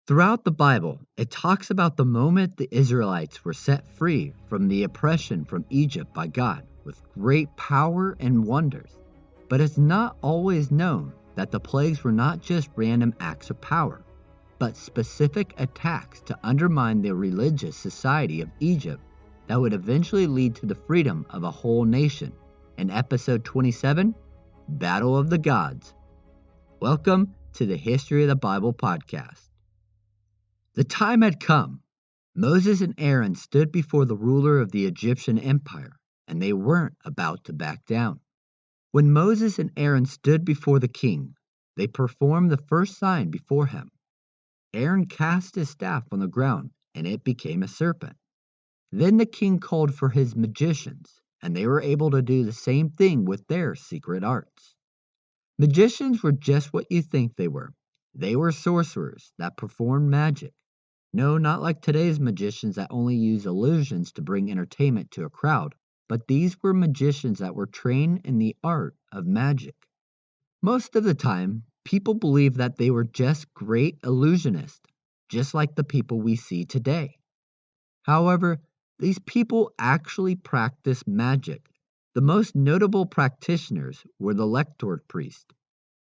Throughout the Bible, it talks about the moment the Israelites were set free from the oppression from Egypt by God with great power and wonders. But it's not always known that the plagues were not just random acts of power, but specific attacks to undermine the religious society of Egypt that would eventually lead to the freedom of a whole nation. In episode 27, Battle of the Gods. Welcome to the History of the Bible podcast. The time had come. Moses and Aaron stood before the ruler of the Egyptian empire, and they weren't about to back down. When Moses and Aaron stood before the king, they performed the first sign before him. Aaron cast his staff on the ground, and it became a serpent. Then the king called for his magicians, and they were able to do the same thing with their secret arts. Magicians were just what you think they were. They were sorcerers that performed magic. No, not like today's magicians that only use illusions to bring entertainment to a crowd, but these were magicians that were trained in the art of magic. Most of the time, people believe that they were just great illusionists, just like the people we see today. However, these people actually practiced magic. The most notable practitioners were the lector priests.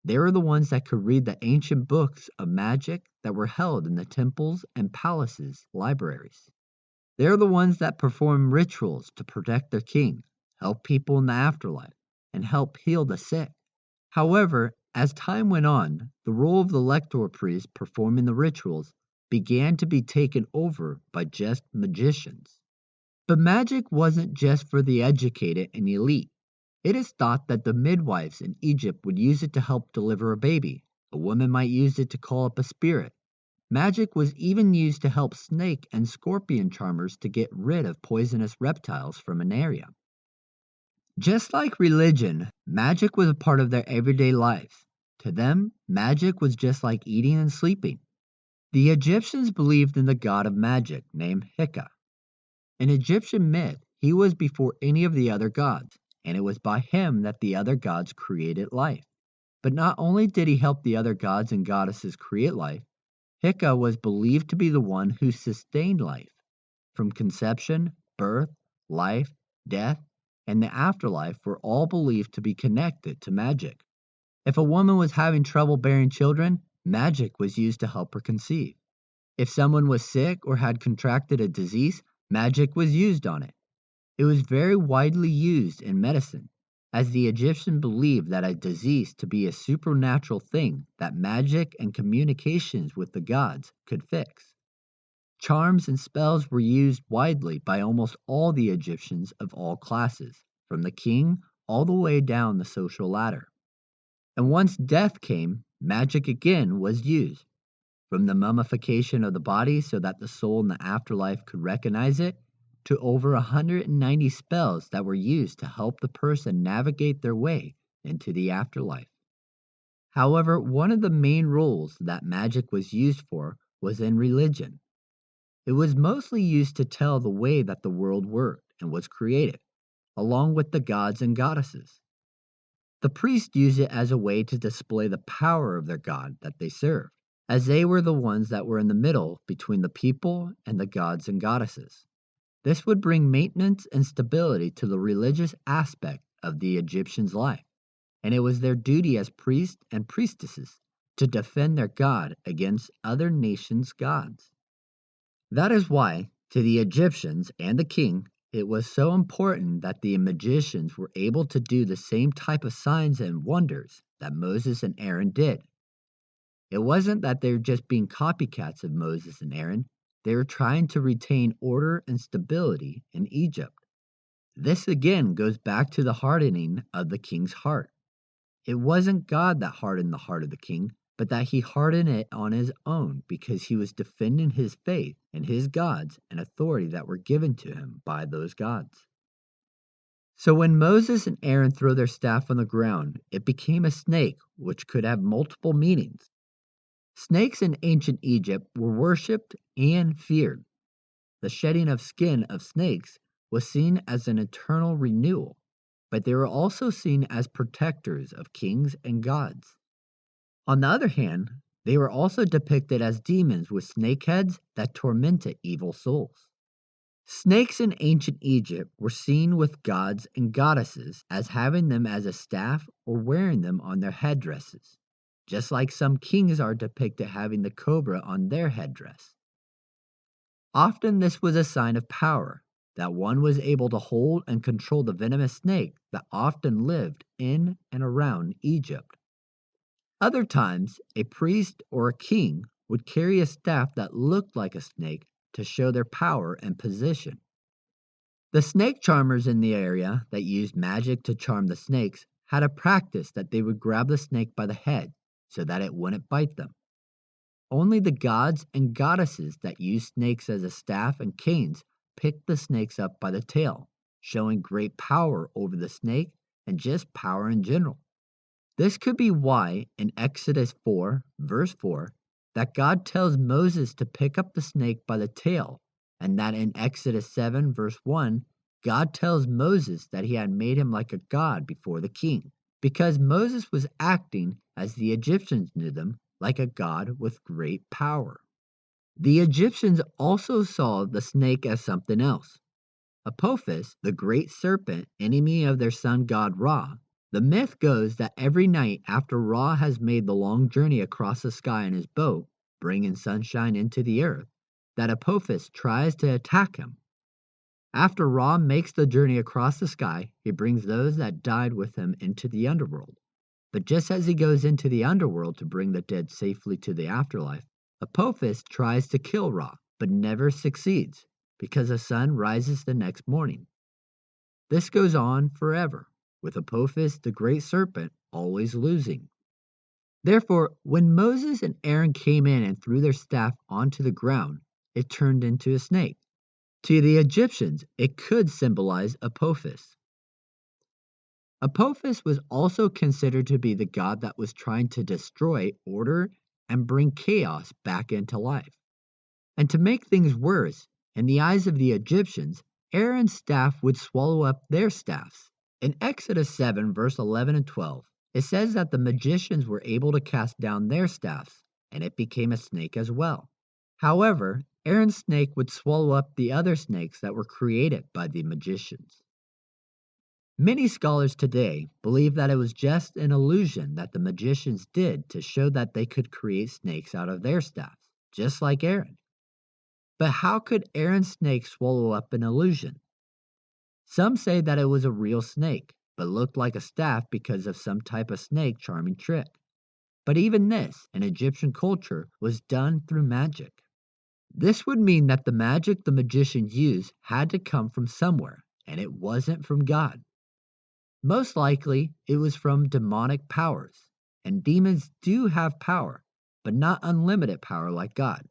They were the ones that could read the ancient books of magic that were held in the temples and palaces libraries. They're the ones that perform rituals to protect their king, help people in the afterlife, and help heal the sick. However, as time went on, the role of the lector priest performing the rituals began to be taken over by just magicians. But magic wasn't just for the educated and elite. It is thought that the midwives in Egypt would use it to help deliver a baby. A woman might use it to call up a spirit. Magic was even used to help snake and scorpion charmers to get rid of poisonous reptiles from an area. Just like religion, magic was a part of their everyday lives. To them, magic was just like eating and sleeping. The Egyptians believed in the god of magic named Heka. In Egyptian myth, he was before any of the other gods, and it was by him that the other gods created life. But not only did he help the other gods and goddesses create life, Heka was believed to be the one who sustained life. From conception, birth, life, death, and the afterlife were all believed to be connected to magic. If a woman was having trouble bearing children, magic was used to help her conceive. If someone was sick or had contracted a disease, magic was used on it. It was very widely used in medicine, as the Egyptians believed that a disease to be a supernatural thing that magic and communications with the gods could fix. Charms and spells were used widely by almost all the Egyptians of all classes, from the king all the way down the social ladder. And once death came, magic again was used, from the mummification of the body so that the soul in the afterlife could recognize it, to over 190 spells that were used to help the person navigate their way into the afterlife. However, one of the main roles that magic was used for was in religion. It was mostly used to tell the way that the world worked and was created, along with the gods and goddesses. The priests used it as a way to display the power of their god that they served, as they were the ones that were in the middle between the people and the gods and goddesses. This would bring maintenance and stability to the religious aspect of the Egyptians' life, and it was their duty as priests and priestesses to defend their god against other nations' gods. That is why, to the Egyptians and the king, it was so important that the magicians were able to do the same type of signs and wonders that Moses and Aaron did. It wasn't that they were just being copycats of Moses and Aaron. They were trying to retain order and stability in Egypt. This again goes back to the hardening of the king's heart. It wasn't God that hardened the heart of the king, but that he hardened it on his own because he was defending his faith and his gods and authority that were given to him by those gods. So when Moses and Aaron threw their staff on the ground, it became a snake, which could have multiple meanings. Snakes in ancient Egypt were worshipped and feared. The shedding of skin of snakes was seen as an eternal renewal, but they were also seen as protectors of kings and gods. On the other hand, They were also depicted as demons with snake heads that tormented evil souls. Snakes in ancient Egypt were seen with gods and goddesses as having them as a staff or wearing them on their headdresses, just like some kings are depicted having the cobra on their headdress. Often this was a sign of power, that one was able to hold and control the venomous snake that often lived in and around Egypt. Other times, a priest or a king would carry a staff that looked like a snake to show their power and position. The snake charmers in the area that used magic to charm the snakes had a practice that they would grab the snake by the head so that it wouldn't bite them. Only the gods and goddesses that used snakes as a staff and canes picked the snakes up by the tail, showing great power over the snake and just power in general. This could be why in Exodus 4, verse 4, that God tells Moses to pick up the snake by the tail, and that in Exodus 7, verse 1, God tells Moses that he had made him like a god before the king, because Moses was acting, as the Egyptians knew them, like a god with great power. The Egyptians also saw the snake as something else. Apophis, the great serpent, enemy of their sun god Ra. The myth goes that every night after Ra has made the long journey across the sky in his boat, bringing sunshine into the earth, that Apophis tries to attack him. After Ra makes the journey across the sky, he brings those that died with him into the underworld. But just as he goes into the underworld to bring the dead safely to the afterlife, Apophis tries to kill Ra, but never succeeds, because the sun rises the next morning. This goes on forever, with Apophis the great serpent always losing. Therefore, when Moses and Aaron came in and threw their staff onto the ground, it turned into a snake. To the Egyptians, it could symbolize Apophis. Apophis was also considered to be the god that was trying to destroy order and bring chaos back into life. And to make things worse, in the eyes of the Egyptians, Aaron's staff would swallow up their staffs. In Exodus 7, verse 11 and 12, it says that the magicians were able to cast down their staffs, and it became a snake as well. However, Aaron's snake would swallow up the other snakes that were created by the magicians. Many scholars today believe that it was just an illusion that the magicians did to show that they could create snakes out of their staffs, just like Aaron. But how could Aaron's snake swallow up an illusion? Some say that it was a real snake, but looked like a staff because of some type of snake charming trick. But even this, in Egyptian culture, was done through magic. This would mean that the magic the magicians used had to come from somewhere, and it wasn't from God. Most likely, it was from demonic powers, and demons do have power, but not unlimited power like God.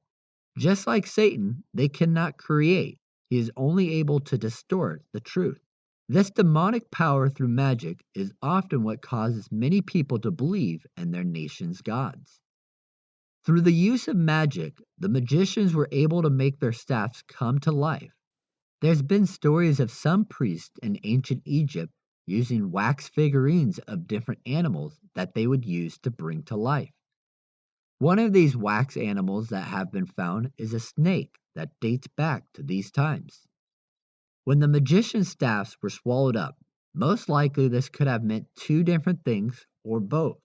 Just like Satan, they cannot create. He is only able to distort the truth. This demonic power through magic is often what causes many people to believe in their nation's gods. Through the use of magic, the magicians were able to make their staffs come to life. There's been stories of some priests in ancient Egypt using wax figurines of different animals that they would use to bring to life. One of these wax animals that have been found is a snake that dates back to these times. When the magician's staffs were swallowed up, most likely this could have meant two different things or both.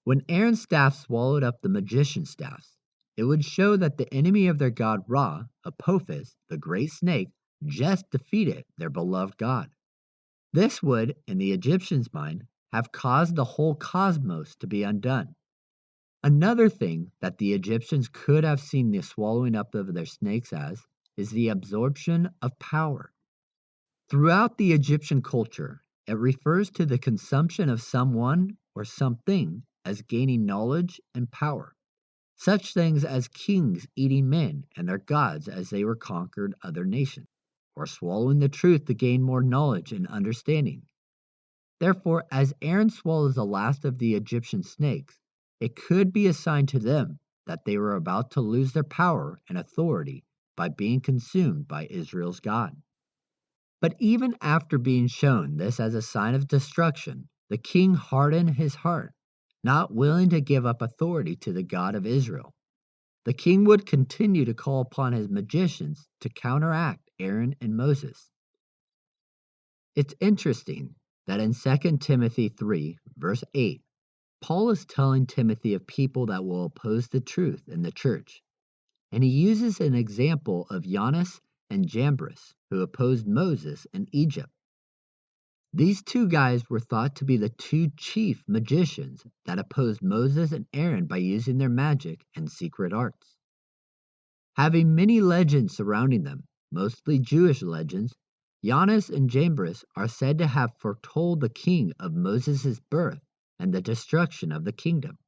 When Aaron's staff swallowed up the magician's staffs, it would show that the enemy of their god Ra, Apophis, the great snake, just defeated their beloved god. This would, in the Egyptians' mind, have caused the whole cosmos to be undone. Another thing that the Egyptians could have seen the swallowing up of their snakes as is the absorption of power. Throughout the Egyptian culture, it refers to the consumption of someone or something as gaining knowledge and power. Such things as kings eating men and their gods as they were conquered other nations, or swallowing the truth to gain more knowledge and understanding. Therefore, as Aaron swallows the last of the Egyptian snakes, it could be a sign to them that they were about to lose their power and authority by being consumed by Israel's God. But even after being shown this as a sign of destruction, the king hardened his heart. not willing to give up authority to the God of Israel. The king would continue to call upon his magicians to counteract Aaron and Moses. It's interesting that in 2 Timothy 3, verse 8, Paul is telling Timothy of people that will oppose the truth in the church, and he uses an example of Jannes and Jambres, who opposed Moses in Egypt. These two guys were thought to be the two chief magicians that opposed Moses and Aaron by using their magic and secret arts. Having many legends surrounding them, mostly Jewish legends, Jannes and Jambres are said to have foretold the king of Moses' birth and the destruction of the kingdom,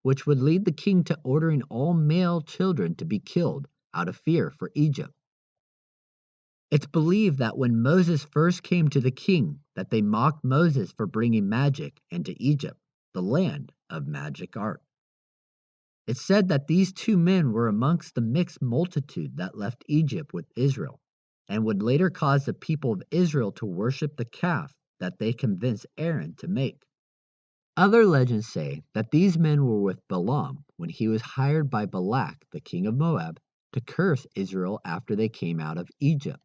which would lead the king to ordering all male children to be killed out of fear for Egypt. It's believed that when Moses first came to the king, that they mocked Moses for bringing magic into Egypt, the land of magic art. It's said that these two men were amongst the mixed multitude that left Egypt with Israel, and would later cause the people of Israel to worship the calf that they convinced Aaron to make. Other legends say that these men were with Balaam when he was hired by Balak, the king of Moab, to curse Israel after they came out of Egypt.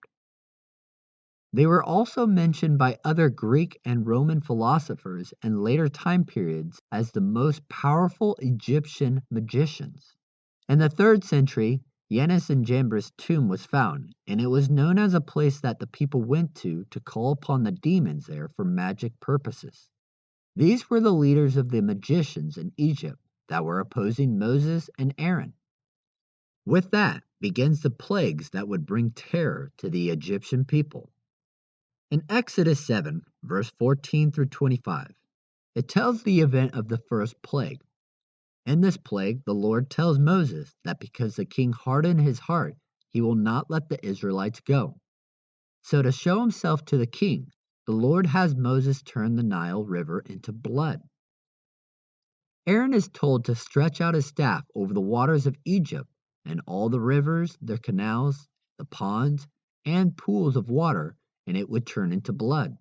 They were also mentioned by other Greek and Roman philosophers in later time periods as the most powerful Egyptian magicians. In the 3rd century, Jannes and Jambres' tomb was found, and it was known as a place that the people went to call upon the demons there for magic purposes. These were the leaders of the magicians in Egypt that were opposing Moses and Aaron. With that begins the plagues that would bring terror to the Egyptian people. In Exodus 7, verse 14 through 25, it tells the event of the first plague. In this plague, the Lord tells Moses that because the king hardened his heart, he will not let the Israelites go. So to show himself to the king, the Lord has Moses turn the Nile River into blood. Aaron is told to stretch out his staff over the waters of Egypt, and all the rivers, their canals, the ponds, and pools of water, and it would turn into blood.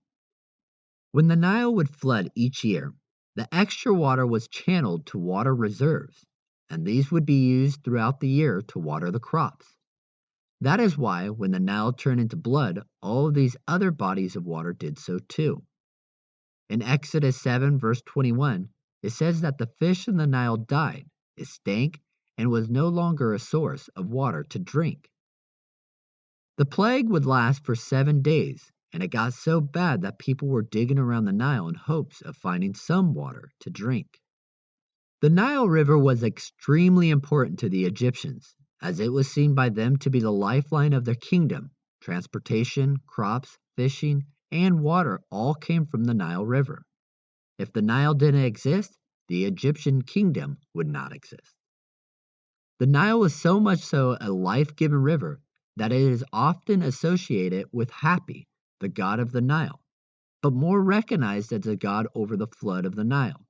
When the Nile would flood each year, the extra water was channeled to water reserves, and these would be used throughout the year to water the crops. That is why when the Nile turned into blood, all of these other bodies of water did so too. In Exodus 7, verse 21, it says that the fish in the Nile died, it stank, and was no longer a source of water to drink. The plague would last for 7 days, and it got so bad that people were digging around the Nile in hopes of finding some water to drink. The Nile River was extremely important to the Egyptians, as it was seen by them to be the lifeline of their kingdom. Transportation, crops, fishing, and water all came from the Nile River. If the Nile didn't exist, the Egyptian kingdom would not exist. The Nile was so much so a life-giving river that it is often associated with Hapi, the god of the Nile, but more recognized as a god over the flood of the Nile.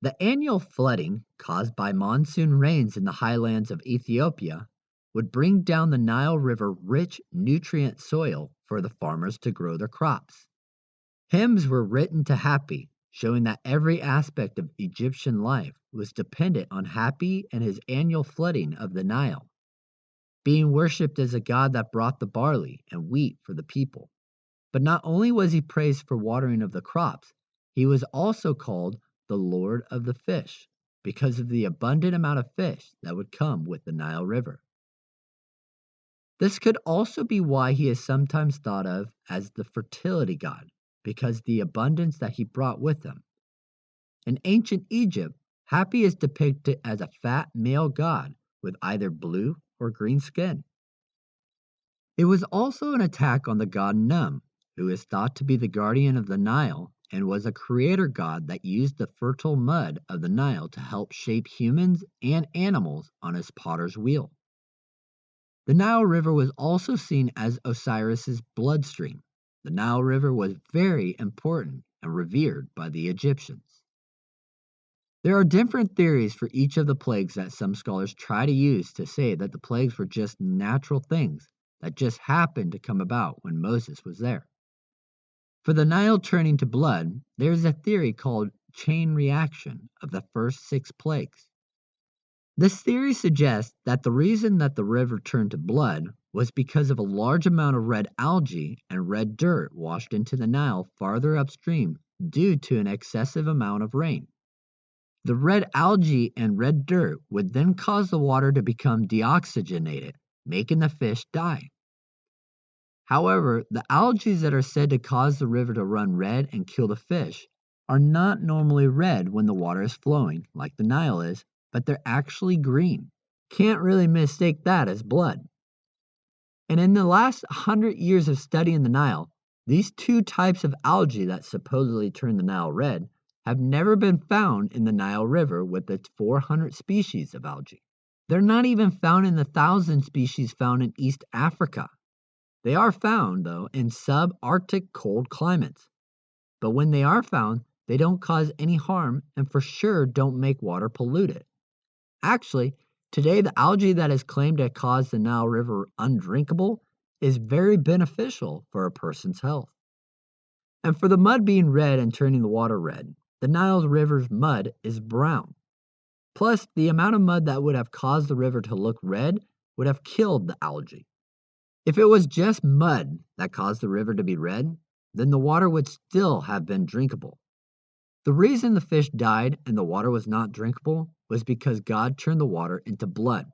The annual flooding caused by monsoon rains in the highlands of Ethiopia would bring down the Nile River rich, nutrient soil for the farmers to grow their crops. Hymns were written to Hapi, showing that every aspect of Egyptian life was dependent on Hapi and his annual flooding of the Nile, being worshipped as a god that brought the barley and wheat for the people. But not only was he praised for watering of the crops, he was also called the Lord of the fish, because of the abundant amount of fish that would come with the Nile River. This could also be why he is sometimes thought of as the fertility god, because the abundance that he brought with him. In ancient Egypt, Hapi is depicted as a fat male god with either blue or green skin. It was also an attack on the god Num, who is thought to be the guardian of the Nile and was a creator god that used the fertile mud of the Nile to help shape humans and animals on his potter's wheel. The Nile River was also seen as Osiris's bloodstream. The Nile River was very important and revered by the Egyptians. There are different theories for each of the plagues that some scholars try to use to say that the plagues were just natural things that just happened to come about when Moses was there. For the Nile turning to blood, there is a theory called chain reaction of the first 6 plagues. This theory suggests that the reason that the river turned to blood was because of a large amount of red algae and red dirt washed into the Nile farther upstream due to an excessive amount of rain. The red algae and red dirt would then cause the water to become deoxygenated, making the fish die. However, the algae that are said to cause the river to run red and kill the fish are not normally red when the water is flowing, like the Nile is, but they're actually green. Can't really mistake that as blood. And in the last 100 years of studying the Nile, these 2 types of algae that supposedly turn the Nile red have never been found in the Nile River with its 400 species of algae. They're not even found in the 1,000 species found in East Africa. They are found, though, in subarctic cold climates. But when they are found, they don't cause any harm and for sure don't make water polluted. Actually, today the algae that is claimed to cause the Nile River undrinkable is very beneficial for a person's health. And for the mud being red and turning the water red, the Nile River's mud is brown. Plus, the amount of mud that would have caused the river to look red would have killed the algae. If it was just mud that caused the river to be red, then the water would still have been drinkable. The reason the fish died and the water was not drinkable was because God turned the water into blood.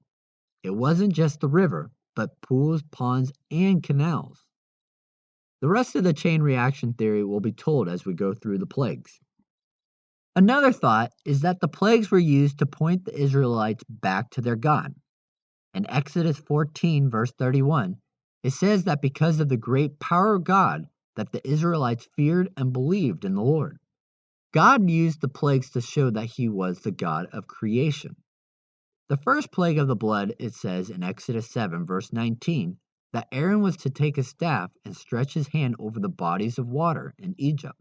It wasn't just the river, but pools, ponds, and canals. The rest of the chain reaction theory will be told as we go through the plagues. Another thought is that the plagues were used to point the Israelites back to their God. In Exodus 14, verse 31, it says that because of the great power of God, that the Israelites feared and believed in the Lord. God used the plagues to show that he was the God of creation. The first plague of the blood, it says in Exodus 7, verse 19, that Aaron was to take a staff and stretch his hand over the bodies of water in Egypt.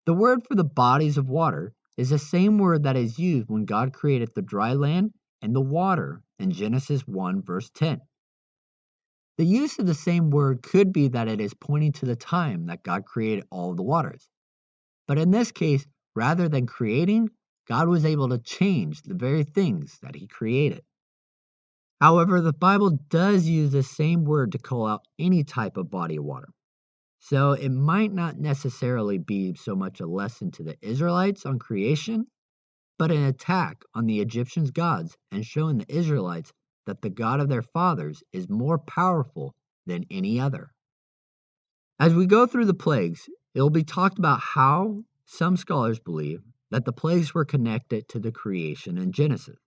The word for the bodies of water is the same word that is used when God created the dry land and the water in Genesis 1, verse 10. The use of the same word could be that it is pointing to the time that God created all of the waters. But in this case, rather than creating, God was able to change the very things that he created. However, the Bible does use the same word to call out any type of body of water. So it might not necessarily be so much a lesson to the Israelites on creation, but an attack on the Egyptians' gods and showing the Israelites that the God of their fathers is more powerful than any other. As we go through the plagues, it will be talked about how some scholars believe that the plagues were connected to the creation in Genesis.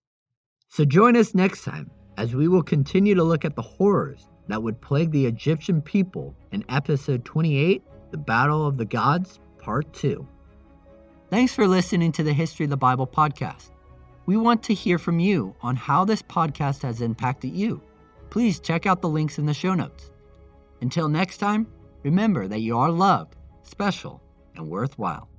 So join us next time as we will continue to look at the horrors that would plague the Egyptian people in episode 28, The Battle of the Gods, Part 2. Thanks for listening to the History of the Bible podcast. We want to hear from you on how this podcast has impacted you. Please check out the links in the show notes. Until next time, remember that you are loved, special, and worthwhile.